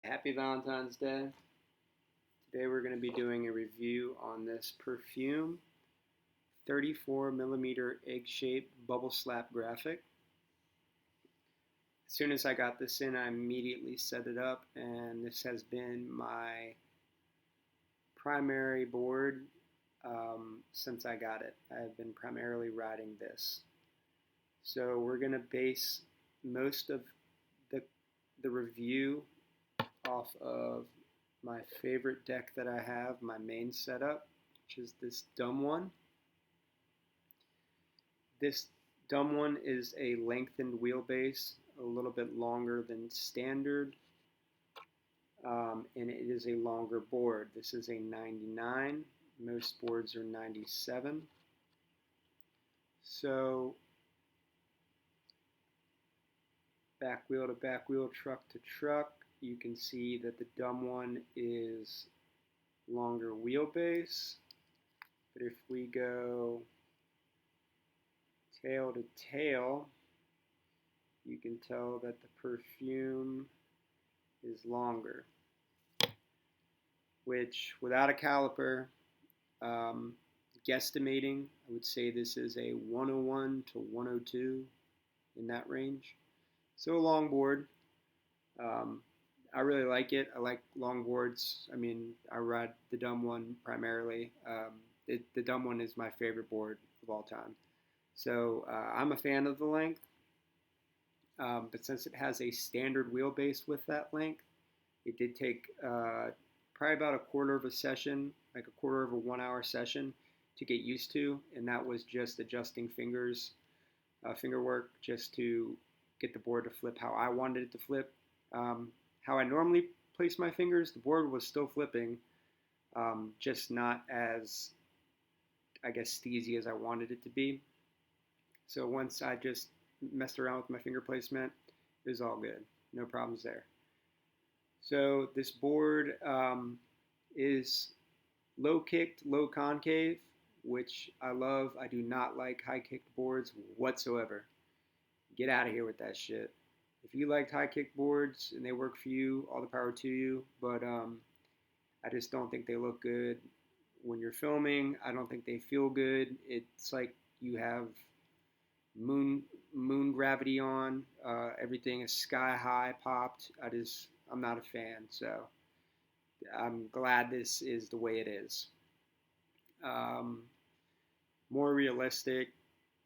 Happy Valentine's Day. Today we're going to be doing a review on this perfume 34 millimeter egg-shaped bubble slap graphic. As soon as I got this in, I immediately set it up, and this has been my primary board since I got it. I've been primarily riding this. So we're going to base most of the, the review off of my favorite deck that I have, my main setup, which is this dumb one. This dumb one is a lengthened wheelbase, a little bit longer than standard, and it is a longer board. This is a 99. Most boards are 97. So back wheel to back wheel, truck to truck, you can see that the dumb one is longer wheelbase. But if we go tail to tail, you can tell that the perfume is longer, which without a caliper, guesstimating, I would say this is a 101 to 102 in that range. So a long board. I really like it. I like long boards. I mean, I ride the dumb one primarily. The dumb one is my favorite board of all time. So I'm a fan of the length, but since it has a standard wheelbase with that length, it did take probably about a quarter of a session, like a quarter of a 1 hour session to get used to, and that was just adjusting fingers, finger work, just to get the board to flip how I wanted it to flip. How I normally place my fingers, the board was still flipping, just not as, I guess, steezy as I wanted it to be. So once I just messed around with my finger placement, it was all good. No problems there. So this board is low kicked, low concave, which I love. I do not like high kicked boards whatsoever. Get out of here with that shit. If you liked high kick boards and they work for you, all the power to you. But I just don't think they look good when you're filming. I don't think they feel good. It's like you have moon gravity on. Everything is sky high popped. I'm not a fan. So I'm glad this is the way it is. Um, More realistic.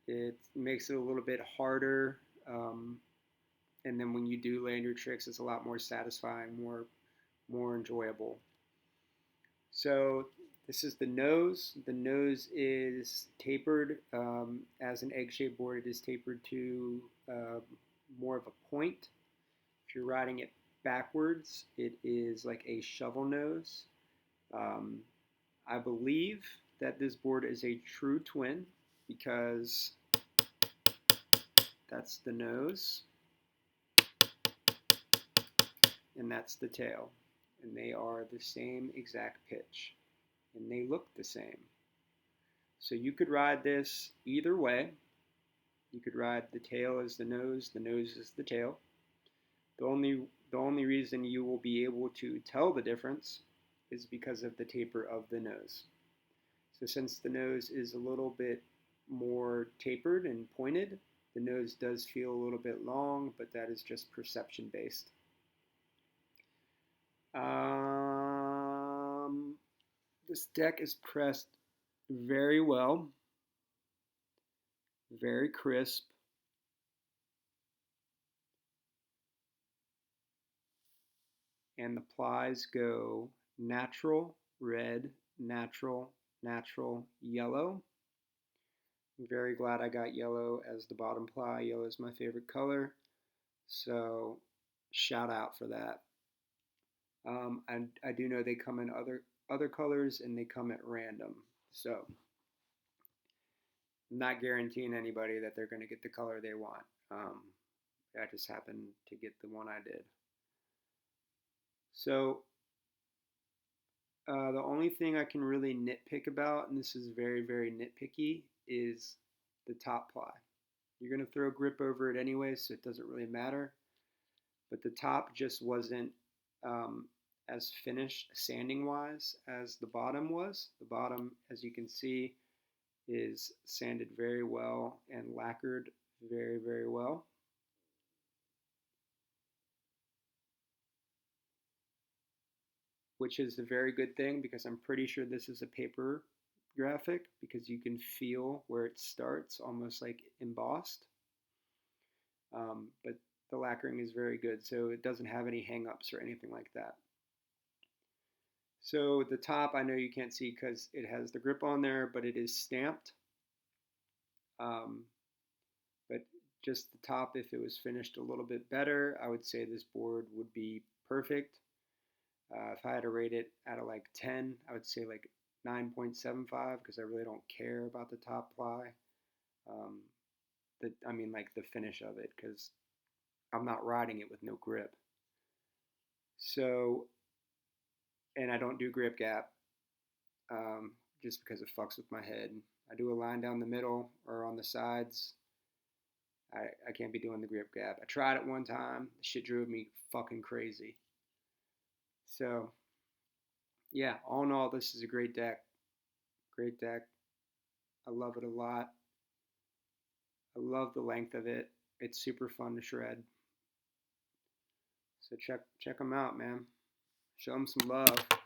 It makes it a little bit harder. And then when you do land your tricks, it's a lot more satisfying, more enjoyable. So this is the nose. The nose is tapered. As an egg-shaped board, it is tapered to more of a point. If you're riding it backwards, it is like a shovel nose. Um, I believe that this board is a true twin because that's the nose and that's the tail. And they are the same exact pitch. And they look the same. So you could ride this either way. You could ride the tail as the nose as the tail. The only reason you will be able to tell the difference is because of the taper of the nose. So since the nose is a little bit more tapered and pointed, the nose does feel a little bit long, but that is just perception based. This deck is pressed very well, very crisp. And the plies go natural, red, natural, natural, yellow. I'm very glad I got yellow as the bottom ply. Yellow is my favorite color, so shout out for that. I do know they come in other colors and they come at random, so I'm not guaranteeing anybody that they're going to get the color they want. I just happened to get the one I did. So the only thing I can really nitpick about, and this is very, very nitpicky, is the top ply. You're going to throw grip over it anyway, so it doesn't really matter. But the top just wasn't um, as finished sanding wise as the bottom was. The bottom, as you can see, is sanded very well and lacquered very, very well. Which is a very good thing because I'm pretty sure this is a paper graphic because you can feel where it starts, almost like embossed. But the lacquering is very good, so it doesn't have any hang-ups or anything like that. So the top, I know you can't see because it has the grip on there, but it is stamped. Um, but just the top, if it was finished a little bit better, I would say this board would be perfect. If I had to rate it out of like 10, I would say like 9.75 because I really don't care about the top ply. Um, I mean, like the finish of it because I'm not riding it with no grip. So, and I don't do grip gap just because it fucks with my head. I do a line down the middle or on the sides. I can't be doing the grip gap. I tried it one time. The shit drove me fucking crazy. So, yeah, all in all, this is a great deck. Great deck. I love it a lot. I love the length of it. It's super fun to shred. So check them out, man. Show them some love.